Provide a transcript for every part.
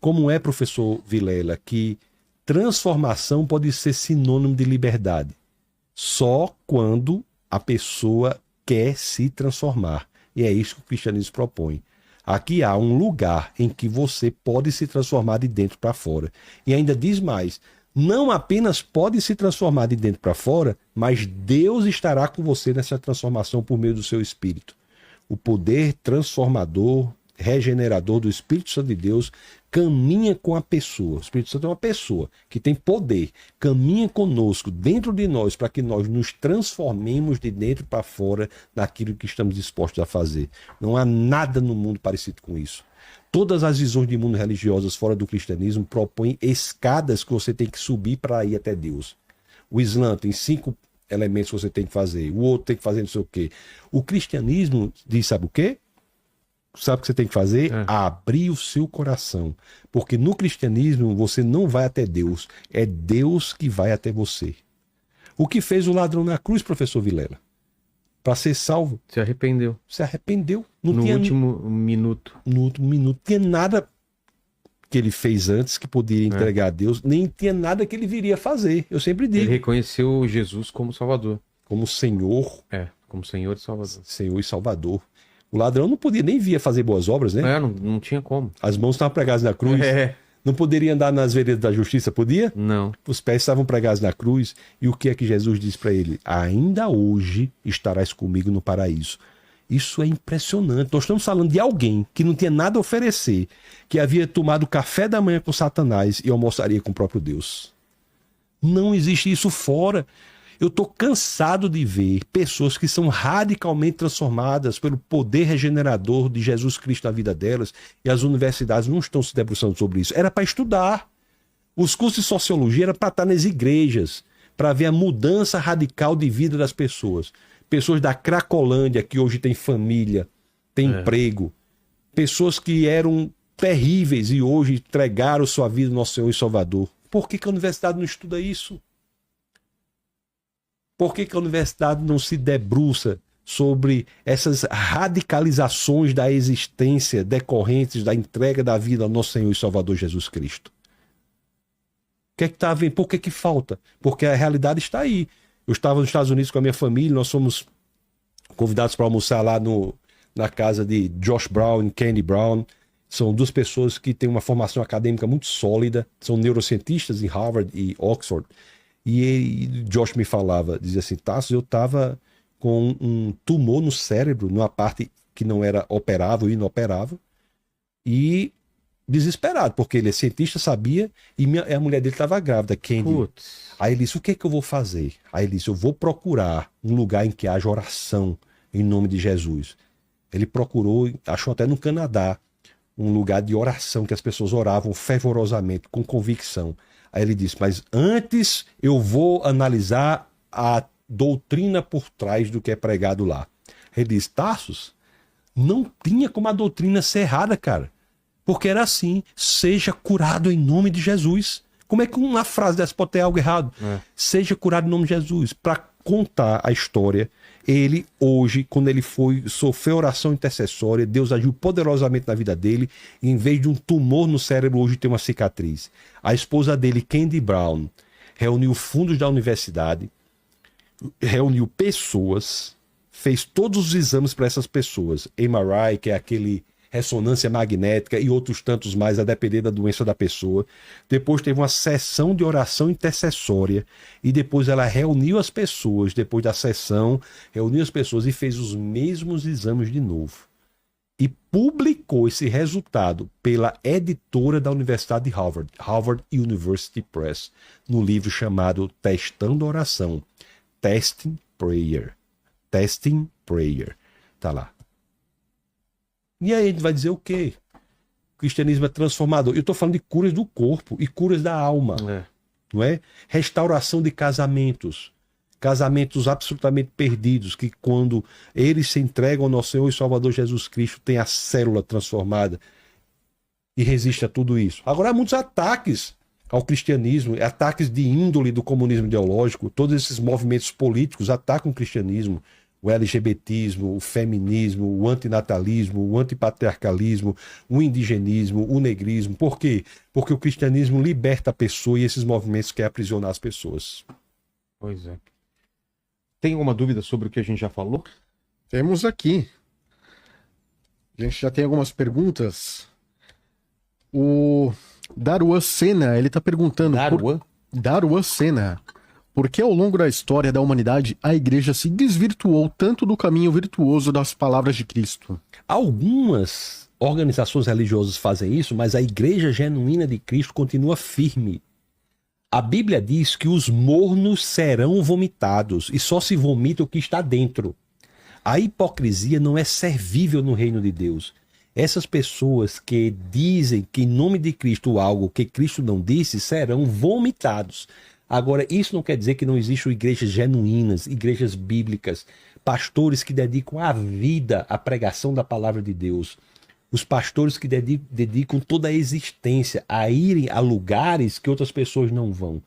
Como é, professor Vilela, que transformação pode ser sinônimo de liberdade? Só quando a pessoa quer se transformar. E é isso que o cristianismo propõe. Aqui há um lugar em que você pode se transformar de dentro para fora. E ainda diz mais, não apenas pode se transformar de dentro para fora, mas Deus estará com você nessa transformação por meio do seu Espírito. O poder transformador, regenerador do Espírito Santo de Deus caminha com a pessoa. O Espírito Santo é uma pessoa que tem poder, caminha conosco, dentro de nós, para que nós nos transformemos de dentro para fora naquilo que estamos dispostos a fazer. Não há nada no mundo parecido com isso. Todas as visões de mundo religiosas fora do cristianismo propõem escadas que você tem que subir para ir até Deus. O Islã tem 5 elementos que você tem que fazer, o outro tem que fazer não sei o quê. O cristianismo diz, sabe o quê? Sabe o que você tem que fazer? Abrir o seu coração. Porque no cristianismo você não vai até Deus. É Deus que vai até você. O que fez o ladrão na cruz, professor Vilela? Para ser salvo. Se arrependeu. Se arrependeu. No último minuto. No último minuto. Não tinha nada que ele fez antes que poderia entregar a Deus. Nem tinha nada que ele viria fazer. Eu sempre digo. Ele reconheceu Jesus como Salvador. Como Senhor. Como Senhor e Salvador. Senhor e Salvador. O ladrão não podia nem vir a fazer boas obras, né? Não tinha como. As mãos estavam pregadas na cruz. Não poderia andar nas veredas da justiça, podia? Não. Os pés estavam pregados na cruz. E o que é que Jesus diz para ele? Ainda hoje estarás comigo no paraíso. Isso é impressionante. Nós estamos falando de alguém que não tinha nada a oferecer, que havia tomado café da manhã com Satanás e almoçaria com o próprio Deus. Não existe isso fora. Eu estou cansado de ver pessoas que são radicalmente transformadas pelo poder regenerador de Jesus Cristo na vida delas e as universidades não estão se debruçando sobre isso. Era para estudar. Os cursos de sociologia eram para estar nas igrejas, para ver a mudança radical de vida das pessoas. Pessoas da Cracolândia, que hoje têm família, têm emprego. Pessoas que eram terríveis e hoje entregaram sua vida ao nosso Senhor e Salvador. Por que a universidade não estuda isso? Por que a universidade não se debruça sobre essas radicalizações da existência decorrentes da entrega da vida ao nosso Senhor e Salvador Jesus Cristo? O que é que está havendo? Por que falta? Porque a realidade está aí. Eu estava nos Estados Unidos com a minha família, nós fomos convidados para almoçar lá na casa de Josh Brown e Candy Brown. São 2 pessoas que têm uma formação acadêmica muito sólida, são neurocientistas em Harvard e Oxford. E Josh me falava, dizia assim, Tassos, eu estava com um tumor no cérebro, numa parte que não era operável, inoperável, e desesperado, porque ele é cientista, sabia, e a mulher dele estava grávida, Candy. Putz. Aí ele disse, o que é que eu vou fazer? Aí ele disse, eu vou procurar um lugar em que haja oração em nome de Jesus. Ele procurou, achou até no Canadá, um lugar de oração, que as pessoas oravam fervorosamente, com convicção. Aí ele disse, mas antes eu vou analisar a doutrina por trás do que é pregado lá. Ele disse, Tassos, não tinha como a doutrina ser errada, cara. Porque era assim, seja curado em nome de Jesus. Como é que uma frase dessa pode ter algo errado? Seja curado em nome de Jesus. Para contar a história, ele hoje, quando ele sofreu oração intercessória, Deus agiu poderosamente na vida dele, e em vez de um tumor no cérebro, hoje tem uma cicatriz. A esposa dele, Candy Brown, reuniu fundos da universidade, reuniu pessoas, fez todos os exames para essas pessoas. MRI, que é aquele ressonância magnética, e outros tantos mais, a depender da doença da pessoa. Depois teve uma sessão de oração intercessória, e depois ela reuniu as pessoas, depois da sessão, reuniu as pessoas e fez os mesmos exames de novo. E publicou esse resultado pela editora da Universidade de Harvard, Harvard University Press, no livro chamado Testando a Oração, Testing Prayer. Testing Prayer. Tá lá. E aí a gente vai dizer o quê? O cristianismo é transformador. Eu estou falando de curas do corpo e curas da alma. Não é? Restauração de casamentos. Casamentos absolutamente perdidos, que quando eles se entregam ao nosso Senhor e Salvador Jesus Cristo, tem a célula transformada e resiste a tudo isso. Agora há muitos ataques ao cristianismo, ataques de índole do comunismo ideológico. Todos esses movimentos políticos atacam o cristianismo, o LGBTismo, o feminismo, o antinatalismo, o antipatriarcalismo, o indigenismo, o negrismo. Por quê? Porque o cristianismo liberta a pessoa e esses movimentos querem aprisionar as pessoas. Pois é. Tem alguma dúvida sobre o que a gente já falou? Temos aqui. A gente já tem algumas perguntas. O Daruan Senna, ele tá perguntando... Daruan Senna. Por que ao longo da história da humanidade a igreja se desvirtuou tanto do caminho virtuoso das palavras de Cristo? Algumas organizações religiosas fazem isso, mas a igreja genuína de Cristo continua firme. A Bíblia diz que os mornos serão vomitados e só se vomita o que está dentro. A hipocrisia não é servível no reino de Deus. Essas pessoas que dizem que em nome de Cristo algo que Cristo não disse serão vomitados. Agora, isso não quer dizer que não existam igrejas genuínas, igrejas bíblicas, pastores que dedicam a vida à pregação da palavra de Deus. Os pastores que dedicam toda a existência a irem a lugares que outras pessoas não vão.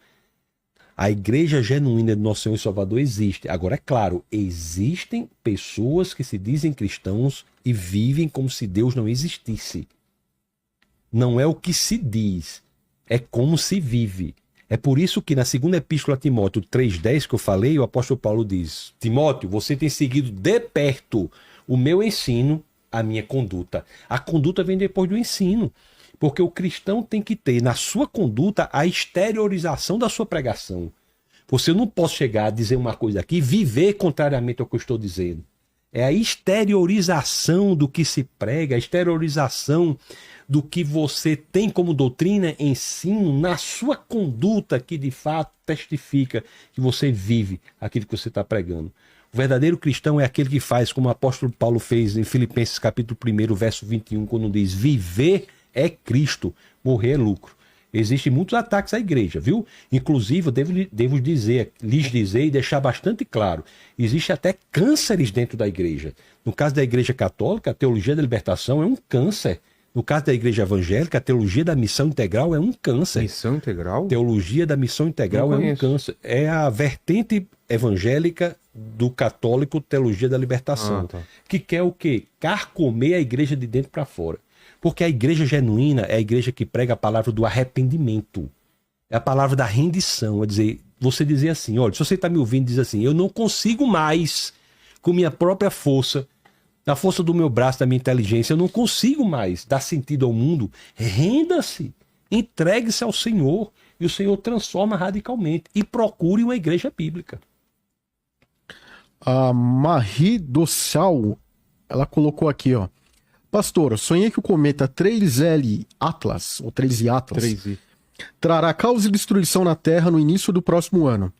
A igreja genuína do nosso Senhor e Salvador existe. Agora, é claro, existem pessoas que se dizem cristãos e vivem como se Deus não existisse. Não é o que se diz, é como se vive. É por isso que na segunda epístola a Timóteo 3,10 que eu falei, o apóstolo Paulo diz: Timóteo, você tem seguido de perto o meu ensino, a minha conduta. A conduta vem depois do ensino. Porque o cristão tem que ter na sua conduta a exteriorização da sua pregação. Você não pode chegar a dizer uma coisa aqui e viver contrariamente ao que eu estou dizendo. É a exteriorização do que se prega, a exteriorização do que você tem como doutrina, ensino, na sua conduta que de fato testifica que você vive aquilo que você está pregando. O verdadeiro cristão é aquele que faz como o apóstolo Paulo fez em Filipenses capítulo 1, verso 21, quando diz: viver é Cristo, morrer é lucro. Existem muitos ataques à igreja, viu? Inclusive, eu devo lhes dizer e deixar bastante claro, existe até cânceres dentro da igreja. No caso da igreja católica, a teologia da libertação é um câncer. No caso da igreja evangélica, a teologia da missão integral é um câncer. Missão integral? Teologia da missão integral é um câncer. É a vertente evangélica do católico, teologia da libertação. Tá. Que quer o quê? Carcomer a igreja de dentro para fora. Porque a igreja genuína é a igreja que prega a palavra do arrependimento. É a palavra da rendição. É dizer, você dizer assim, olha, se você está me ouvindo, diz assim: eu não consigo mais, com minha própria força, na força do meu braço, da minha inteligência, eu não consigo mais dar sentido ao mundo. Renda-se, entregue-se ao Senhor, e o Senhor transforma radicalmente. E procure uma igreja bíblica. A Marie Dossal, ela colocou aqui, ó: Pastor, sonhei que o cometa 3L Atlas, ou 3I Atlas, 3I. trará caos e destruição na Terra no início do próximo ano.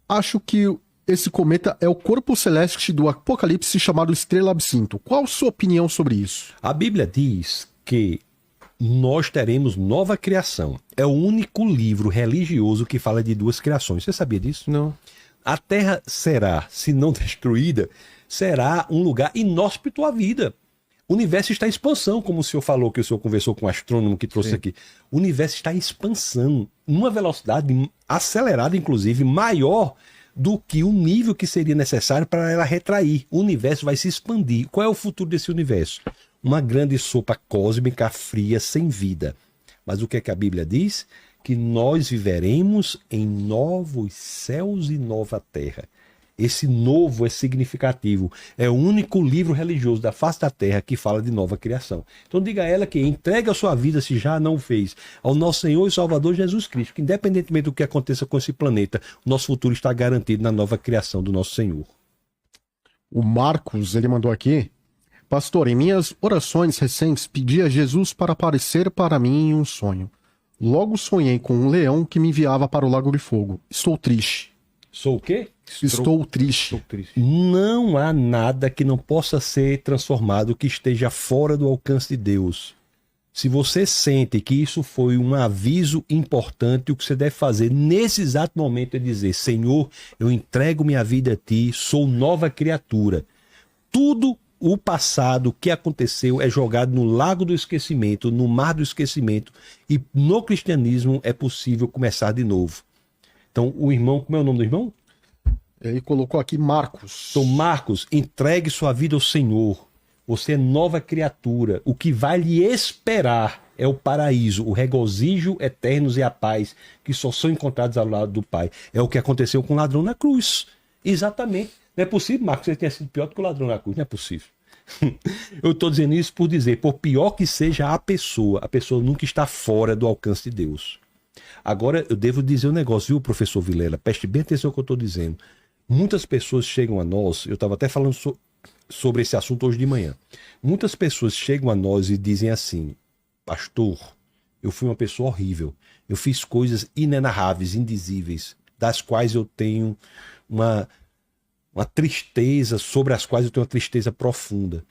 Acho que esse cometa é o corpo celeste do Apocalipse chamado Estrela Absinto. Qual sua opinião sobre isso? A Bíblia diz que nós teremos nova criação. É o único livro religioso que fala de duas criações. Você sabia disso? Não. A Terra será, se não destruída, será um lugar inóspito à vida. O universo está em expansão, como o senhor falou, que o senhor conversou com o astrônomo que trouxe aqui. O universo está em expansão, numa velocidade acelerada, inclusive, maior do que o nível que seria necessário para ela retrair. O universo vai se expandir. Qual é o futuro desse universo? Uma grande sopa cósmica fria, sem vida. Mas o que é que a Bíblia diz? Que nós viveremos em novos céus e nova terra. Esse novo é significativo. É o único livro religioso da face da terra que fala de nova criação. Então diga a ela que entregue a sua vida, se já não fez, ao nosso Senhor e Salvador Jesus Cristo, que independentemente do que aconteça com esse planeta, o nosso futuro está garantido na nova criação do nosso Senhor. O Marcos, ele mandou aqui: Pastor, em minhas orações recentes pedi a Jesus para aparecer para mim em um sonho. Logo sonhei com um leão que me enviava para o Lago de Fogo. Estou triste. Sou o quê? Estou triste. Estou triste. Não há nada que não possa ser transformado que esteja fora do alcance de Deus. Se você sente que isso foi um aviso importante, o que você deve fazer nesse exato momento é dizer: Senhor, eu entrego minha vida a Ti, sou nova criatura. Tudo o passado que aconteceu é jogado no lago do esquecimento, no mar do esquecimento, e no cristianismo é possível começar de novo. Então, o irmão, como é o nome do irmão? Ele colocou aqui Marcos. Então, Marcos, entregue sua vida ao Senhor. Você é nova criatura. O que vai lhe esperar é o paraíso, o regozijo eternos e a paz, que só são encontrados ao lado do Pai. É o que aconteceu com o ladrão na cruz. Exatamente. Não é possível, Marcos, que você tenha sido pior do que o ladrão na cruz. Não é possível. Eu estou dizendo isso por dizer, por pior que seja a pessoa nunca está fora do alcance de Deus. Agora, eu devo dizer um negócio, viu, professor Vilela? Preste bem atenção no que eu estou dizendo. Muitas pessoas chegam a nós, eu estava até falando sobre esse assunto hoje de manhã. Muitas pessoas chegam a nós e dizem assim: pastor, eu fui uma pessoa horrível, eu fiz coisas inenarráveis, indizíveis, das quais eu tenho uma tristeza, sobre as quais eu tenho uma tristeza profunda.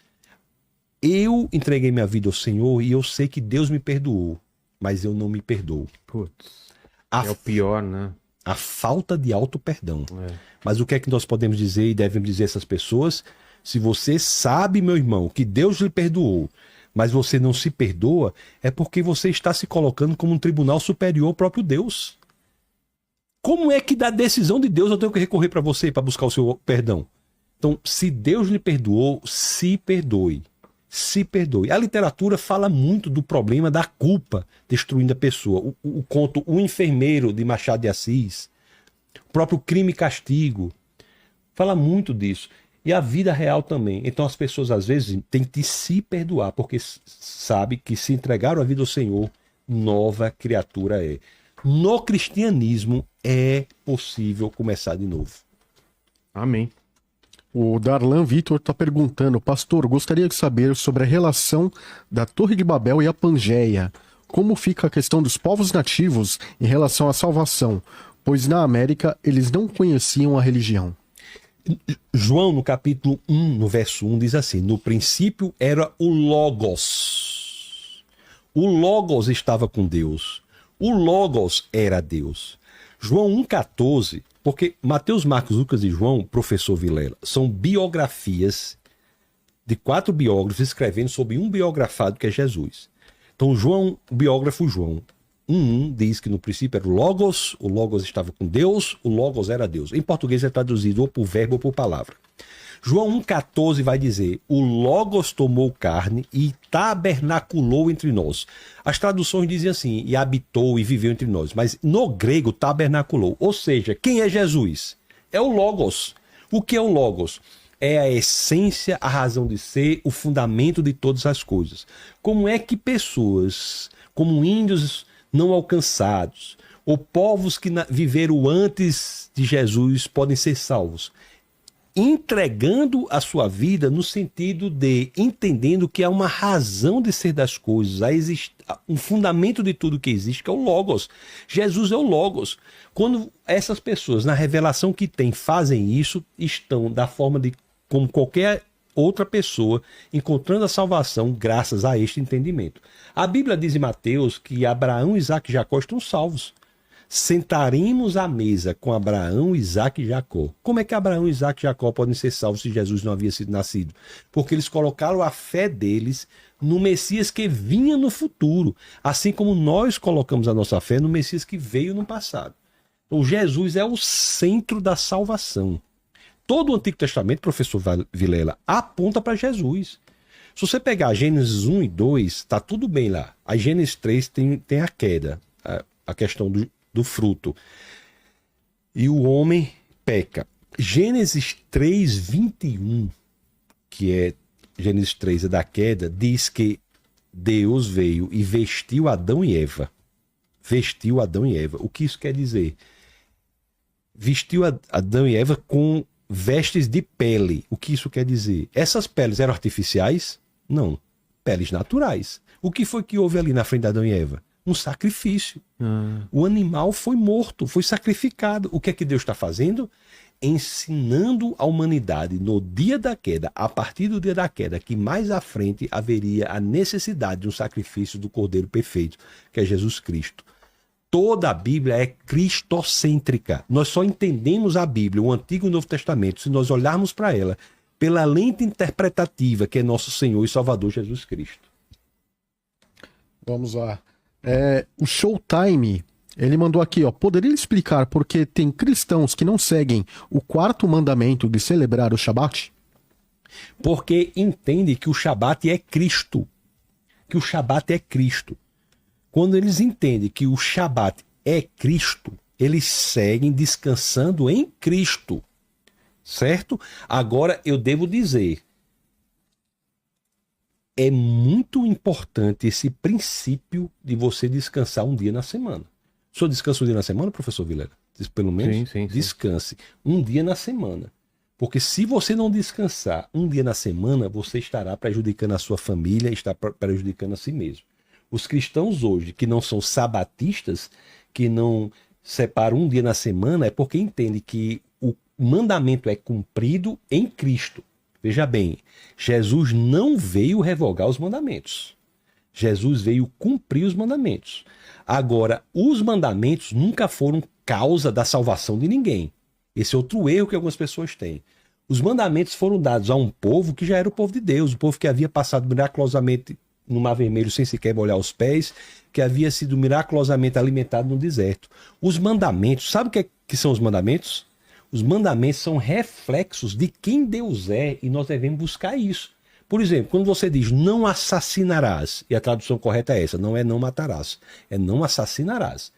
Eu entreguei minha vida ao Senhor e eu sei que Deus me perdoou, mas eu não me perdoo. Putz, é o pior, né? A falta de auto-perdão. É. Mas o que é que nós podemos dizer e devemos dizer a essas pessoas? Se você sabe, meu irmão, que Deus lhe perdoou, mas você não se perdoa, é porque você está se colocando como um tribunal superior ao próprio Deus. Como é que da decisão de Deus eu tenho que recorrer para você para buscar o seu perdão? Então, se Deus lhe perdoou, se perdoe. Se perdoe. A literatura fala muito do problema da culpa destruindo a pessoa. O conto O Enfermeiro, de Machado de Assis, o próprio Crime e Castigo, fala muito disso. E a vida real também. Então as pessoas às vezes têm que se perdoar, porque sabe que se entregaram a vida ao Senhor, nova criatura é. No cristianismo é possível começar de novo. Amém. O Darlan Vitor está perguntando: pastor, gostaria de saber sobre a relação da Torre de Babel e a Pangeia. Como fica a questão dos povos nativos em relação à salvação? Pois na América eles não conheciam a religião. João, no capítulo 1, no verso 1, diz assim: no princípio era o Logos. O Logos estava com Deus. O Logos era Deus. João 1,14, porque Mateus, Marcos, Lucas e João, professor Vilela, são biografias de 4 biógrafos escrevendo sobre um biografado que é Jesus. Então João, o biógrafo João 1 diz que no princípio era o Logos estava com Deus, o Logos era Deus. Em português é traduzido ou por verbo ou por palavra. João 1,14 vai dizer: o Logos tomou carne e tabernaculou entre nós. As traduções dizem assim: e habitou e viveu entre nós. Mas no grego, tabernaculou. Ou seja, quem é Jesus? É o Logos. O que é o Logos? É a essência, a razão de ser, o fundamento de todas as coisas. Como é que pessoas, como índios não alcançados, ou povos que viveram antes de Jesus podem ser salvos? Entregando a sua vida no sentido de entendendo que há uma razão de ser das coisas, um fundamento de tudo que existe, que é o Logos. Jesus é o Logos. Quando essas pessoas, na revelação que têm, fazem isso, estão da forma de como qualquer outra pessoa, encontrando a salvação graças a este entendimento. A Bíblia diz em Mateus que Abraão, Isaque e Jacó estão salvos. Sentaremos à mesa com Abraão, Isaque e Jacó. Como é que Abraão, Isaque e Jacó podem ser salvos se Jesus não havia sido nascido? Porque eles colocaram a fé deles no Messias que vinha no futuro, assim como nós colocamos a nossa fé no Messias que veio no passado. Então Jesus é o centro da salvação. Todo o Antigo Testamento, professor Vilela, aponta para Jesus. Se você pegar Gênesis 1 e 2, está tudo bem lá. A Gênesis 3 tem a queda, a questão do fruto. E o homem peca. Gênesis 3, 21, que é Gênesis 3 é da queda, diz que Deus veio e vestiu Adão e Eva. Vestiu Adão e Eva. O que isso quer dizer? Vestiu Adão e Eva com vestes de pele. O que isso quer dizer? Essas peles eram artificiais? Não. Peles naturais. O que foi que houve ali na frente de Adão e Eva? Um sacrifício. O animal foi morto, foi sacrificado. O que é que Deus está fazendo? Ensinando a humanidade no dia da queda, a partir do dia da queda, que mais à frente haveria a necessidade de um sacrifício do Cordeiro perfeito, que é Jesus Cristo. Toda a Bíblia é cristocêntrica. Nós só entendemos a Bíblia, o Antigo e o Novo Testamento, se nós olharmos para ela pela lente interpretativa que é nosso Senhor e Salvador Jesus Cristo. Vamos lá. O Showtime, Ele mandou aqui, ó. Poderia explicar por que tem cristãos que não seguem o 4º mandamento de celebrar o Shabat? Porque entende que o Shabat é Cristo. Que o Shabat é Cristo. Quando eles entendem que o Shabat é Cristo, eles seguem descansando em Cristo. Certo? Agora eu devo dizer, é muito importante esse princípio de você descansar um dia na semana. O senhor descansa um dia na semana, professor Vilela? Pelo menos sim. descanse um dia na semana. Porque se você não descansar um dia na semana, você estará prejudicando a sua família, está prejudicando a si mesmo. Os cristãos hoje, que não são sabatistas, que não separam um dia na semana, é porque entendem que o mandamento é cumprido em Cristo. Veja bem, Jesus não veio revogar os mandamentos. Jesus veio cumprir os mandamentos. Agora, os mandamentos nunca foram causa da salvação de ninguém. Esse é outro erro que algumas pessoas têm. Os mandamentos foram dados a um povo que já era o povo de Deus, o povo que havia passado miraculosamente no Mar Vermelho sem sequer molhar os pés, que havia sido miraculosamente alimentado no deserto. Os mandamentos, sabe o que são os mandamentos? Os mandamentos são reflexos de quem Deus é e nós devemos buscar isso. Por exemplo, quando você diz não assassinarás, e a tradução correta é essa, não é não matarás, é não assassinarás.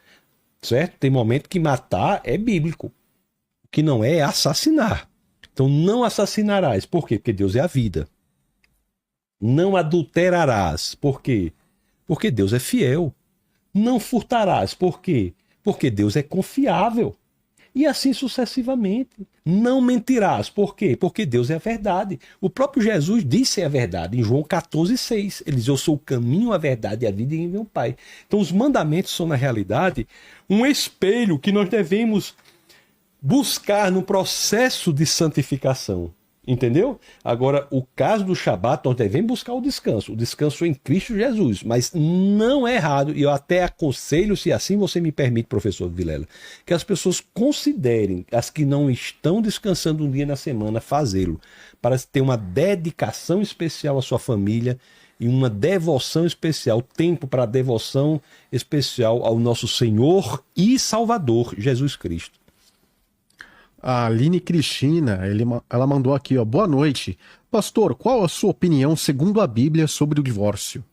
Certo? Tem momento que matar é bíblico. O que não é assassinar. Então não assassinarás. Por quê? Porque Deus é a vida. Não adulterarás. Por quê? Porque Deus é fiel. Não furtarás. Por quê? Porque Deus é confiável. E assim sucessivamente. Não mentirás. Por quê? Porque Deus é a verdade. O próprio Jesus disse a verdade em João 14,6. Ele diz, eu sou o caminho, a verdade e a vida, e em meu Pai. Então os mandamentos são, na realidade, um espelho que nós devemos buscar no processo de santificação. Entendeu? Agora, o caso do Shabat, nós devemos buscar o descanso em Cristo Jesus, mas não é errado, e eu até aconselho, se assim você me permite, professor Vilela, que as pessoas considerem, as que não estão descansando um dia na semana, fazê-lo, para ter uma dedicação especial à sua família e uma devoção especial, tempo para devoção especial ao nosso Senhor e Salvador, Jesus Cristo. A Aline Cristina, ela mandou aqui, ó. Boa noite. Pastor, qual a sua opinião, segundo a Bíblia, sobre o divórcio?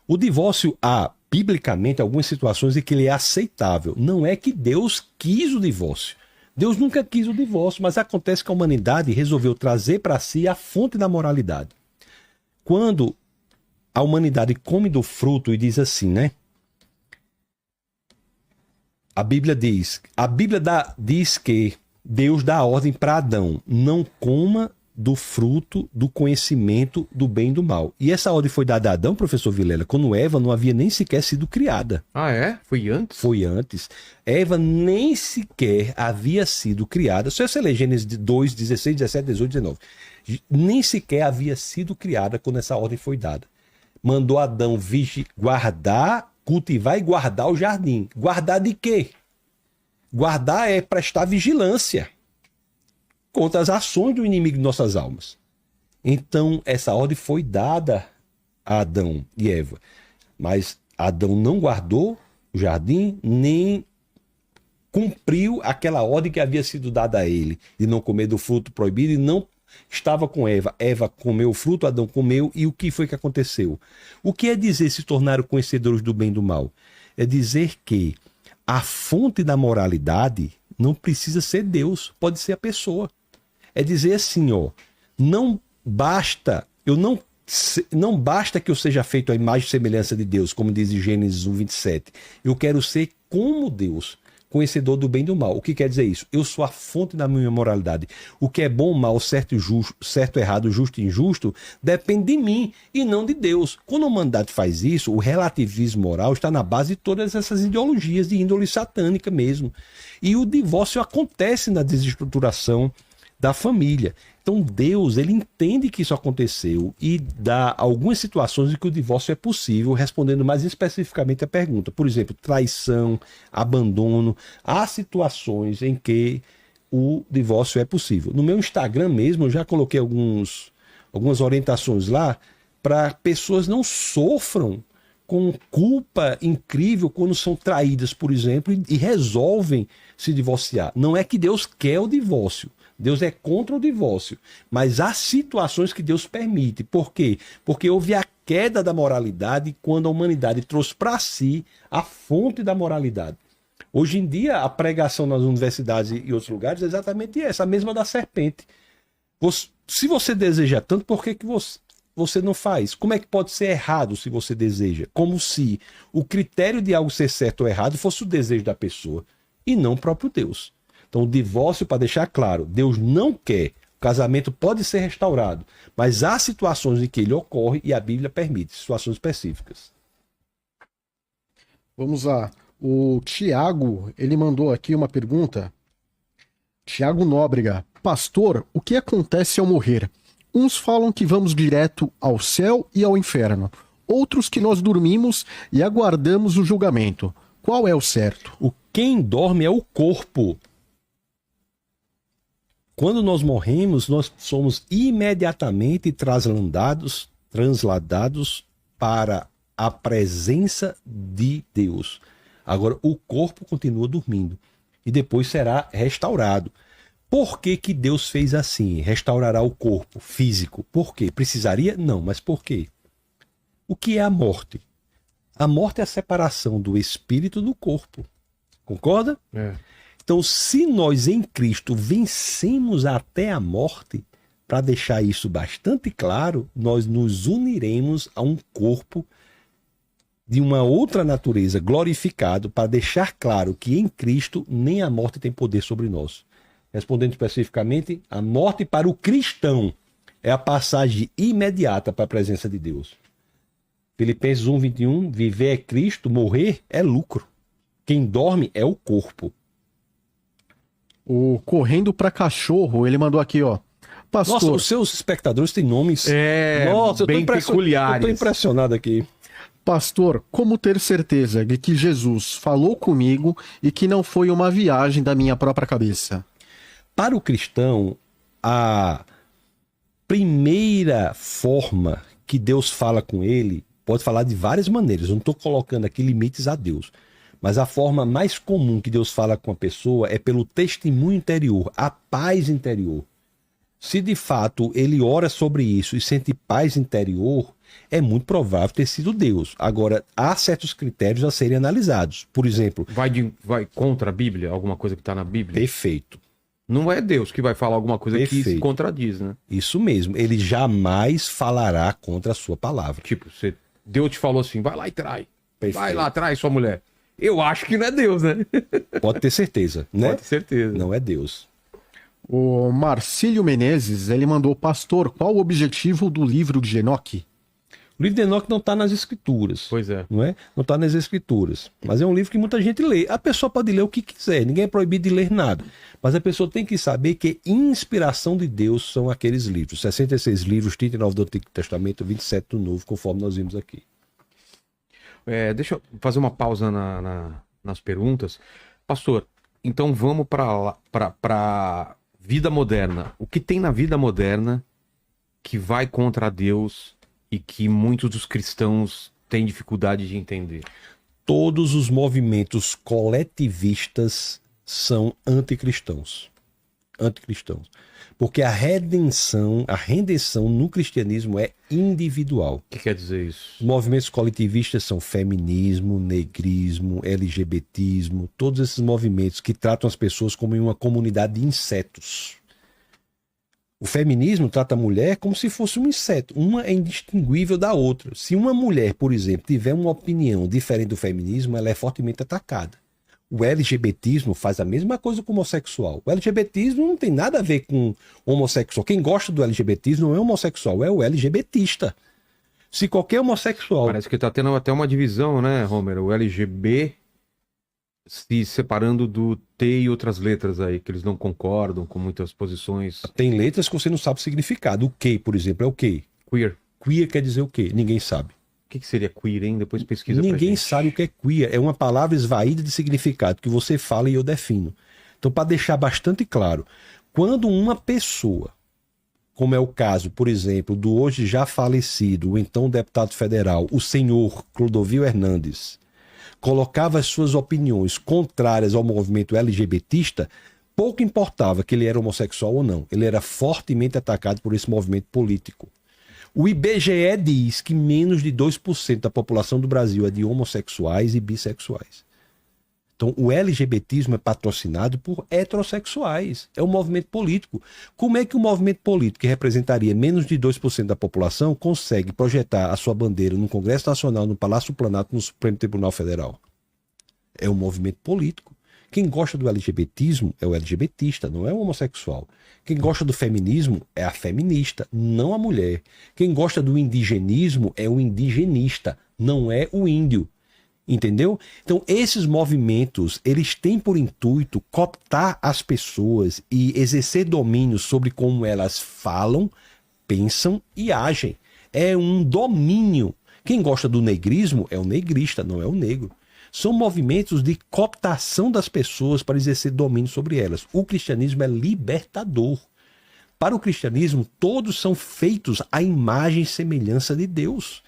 O divórcio há, biblicamente, algumas situações em que ele é aceitável. Não é que Deus quis o divórcio. Deus nunca quis o divórcio, mas acontece que a humanidade resolveu trazer para si a fonte da moralidade. Quando a humanidade come do fruto e diz assim, né? A Bíblia diz que Deus dá a ordem para Adão, não coma do fruto do conhecimento do bem e do mal. E essa ordem foi dada a Adão, professor Vilela, quando Eva não havia nem sequer sido criada. Ah, é? Foi antes? Foi antes. Eva nem sequer havia sido criada. Só você ler Gênesis 2, 16, 17, 18, 19. Nem sequer havia sido criada quando essa ordem foi dada. Mandou Adão guardar, cultivar e guardar o jardim. Guardar de quê? Guardar é prestar vigilância contra as ações do inimigo de nossas almas. Então, essa ordem foi dada a Adão e Eva. Mas Adão não guardou o jardim, nem cumpriu aquela ordem que havia sido dada a ele, de não comer do fruto proibido, e não estava com Eva. Eva comeu o fruto, Adão comeu, e o que foi que aconteceu? O que é dizer se tornaram conhecedores do bem e do mal? É dizer que a fonte da moralidade não precisa ser Deus, pode ser a pessoa. É dizer assim, ó, não basta que eu seja feito à imagem e semelhança de Deus, como diz em Gênesis 1:27. Eu quero ser como Deus, conhecedor do bem e do mal. O que quer dizer isso? Eu sou a fonte da minha moralidade. O que é bom, mal, certo e justo, certo, errado, justo e injusto, depende de mim e não de Deus. Quando a humanidade faz isso, o relativismo moral está na base de todas essas ideologias de índole satânica mesmo. E o divórcio acontece na desestruturação da família. Então Deus, ele entende que isso aconteceu e dá algumas situações em que o divórcio é possível, respondendo mais especificamente a pergunta. Por exemplo, traição, abandono. Há situações em que o divórcio é possível. No meu Instagram mesmo, eu já coloquei algumas orientações lá para pessoas não sofram com culpa incrível quando são traídas, por exemplo, e resolvem se divorciar. Não é que Deus quer o divórcio. Deus é contra o divórcio. Mas há situações que Deus permite. Por quê? Porque houve a queda da moralidade quando a humanidade trouxe para si a fonte da moralidade. Hoje em dia, a pregação nas universidades e outros lugares é exatamente essa, a mesma da serpente. Se você deseja tanto, por que você não faz? Como é que pode ser errado se você deseja? Como se o critério de algo ser certo ou errado fosse o desejo da pessoa e não o próprio Deus. Então, o divórcio, para deixar claro, Deus não quer. O casamento pode ser restaurado, mas há situações em que ele ocorre e a Bíblia permite, situações específicas. Vamos lá. O Tiago, ele mandou aqui uma pergunta. Tiago Nóbrega. Pastor, o que acontece ao morrer? Uns falam que vamos direto ao céu e ao inferno. Outros que nós dormimos e aguardamos o julgamento. Qual é o certo? Quem dorme é o corpo. Quando nós morremos, nós somos imediatamente transladados para a presença de Deus. Agora, o corpo continua dormindo e depois será restaurado. Por que que Deus fez assim? Restaurará o corpo físico. Por quê? Precisaria? Não, mas por quê? O que é a morte? A morte é a separação do espírito do corpo. Concorda? É. Então, se nós em Cristo vencemos até a morte, para deixar isso bastante claro, nós nos uniremos a um corpo de uma outra natureza glorificado, para deixar claro que em Cristo nem a morte tem poder sobre nós. Respondendo especificamente, a morte para o cristão é a passagem imediata para a presença de Deus. Filipenses 1:21, viver é Cristo, morrer é lucro. Quem dorme é o corpo. O Correndo pra Cachorro, ele mandou aqui, ó. Pastor... Nossa, os seus espectadores têm nomes bem peculiares. Eu estou impressionado aqui. Pastor, como ter certeza de que Jesus falou comigo e que não foi uma viagem da minha própria cabeça? Para o cristão, a primeira forma que Deus fala com ele, pode falar de várias maneiras, eu não estou colocando aqui limites a Deus, mas a forma mais comum que Deus fala com a pessoa é pelo testemunho interior, a paz interior. Se de fato ele ora sobre isso e sente paz interior, é muito provável ter sido Deus. Agora, há certos critérios a serem analisados. Por exemplo... Vai contra a Bíblia? Alguma coisa que está na Bíblia? Perfeito. Não é Deus que vai falar alguma coisa que se contradiz, né? Isso mesmo. Ele jamais falará contra a sua palavra. Tipo, Deus te falou assim, vai lá e trai. Perfeito. Vai lá, trai sua mulher. Eu acho que não é Deus, né? Pode ter certeza, né? Pode ter certeza. Não é Deus. O Marcílio Menezes, ele mandou, pastor, qual o objetivo do livro de Enoque? O livro de Enoque não está nas escrituras. Pois é. Não é? Não está nas escrituras. Mas é um livro que muita gente lê. A pessoa pode ler o que quiser. Ninguém é proibido de ler nada. Mas a pessoa tem que saber que inspiração de Deus são aqueles livros. 66 livros, 39 do Antigo Testamento, 27 do Novo, conforme nós vimos aqui. Deixa eu fazer uma pausa nas perguntas. Pastor, então vamos para vida moderna. O que tem na vida moderna que vai contra Deus e que muitos dos cristãos têm dificuldade de entender? Todos os movimentos coletivistas são anticristãos. Anticristãos. Porque a redenção no cristianismo é individual. O que quer dizer isso? Os movimentos coletivistas são feminismo, negrismo, LGBTismo, todos esses movimentos que tratam as pessoas como em uma comunidade de insetos. O feminismo trata a mulher como se fosse um inseto. Uma é indistinguível da outra. Se uma mulher, por exemplo, tiver uma opinião diferente do feminismo, ela é fortemente atacada. O LGBTismo faz a mesma coisa com o homossexual. O LGBTismo não tem nada a ver com homossexual. Quem gosta do LGBTismo não é homossexual, é o LGBTista. Se qualquer homossexual... Parece que está tendo até uma divisão, né, Homer? O LGB se separando do T e outras letras aí, que eles não concordam com muitas posições. Tem letras que você não sabe o significado. O que, por exemplo, é o quê? Queer. Queer quer dizer o quê? Ninguém sabe. O que seria queer, hein? Depois pesquisa pra Ninguém gente. sabe o que é queer. É uma palavra esvaída de significado que você fala e eu defino. Então, para deixar bastante claro, quando uma pessoa como é o caso, por exemplo, do hoje já falecido, o então deputado federal, o senhor Clodovil Hernandes, colocava as suas opiniões contrárias ao movimento LGBTista, pouco importava que ele era homossexual ou não. Ele era fortemente atacado por esse movimento político. O IBGE diz que menos de 2% da população do Brasil é de homossexuais e bissexuais. Então, o LGBTismo é patrocinado por heterossexuais. É um movimento político. Como é que um movimento político que representaria menos de 2% da população consegue projetar a sua bandeira no Congresso Nacional, no Palácio do Planalto, no Supremo Tribunal Federal? É um movimento político. Quem gosta do LGBTismo é o LGBTista, não é o homossexual. Quem gosta do feminismo é a feminista, não a mulher. Quem gosta do indigenismo é o indigenista, não é o índio. Entendeu? Então, esses movimentos, eles têm por intuito cooptar as pessoas e exercer domínio sobre como elas falam, pensam e agem. É um domínio. Quem gosta do negrismo é o negrista, não é o negro. São movimentos de cooptação das pessoas para exercer domínio sobre elas. O cristianismo é libertador. Para o cristianismo, todos são feitos à imagem e semelhança de Deus.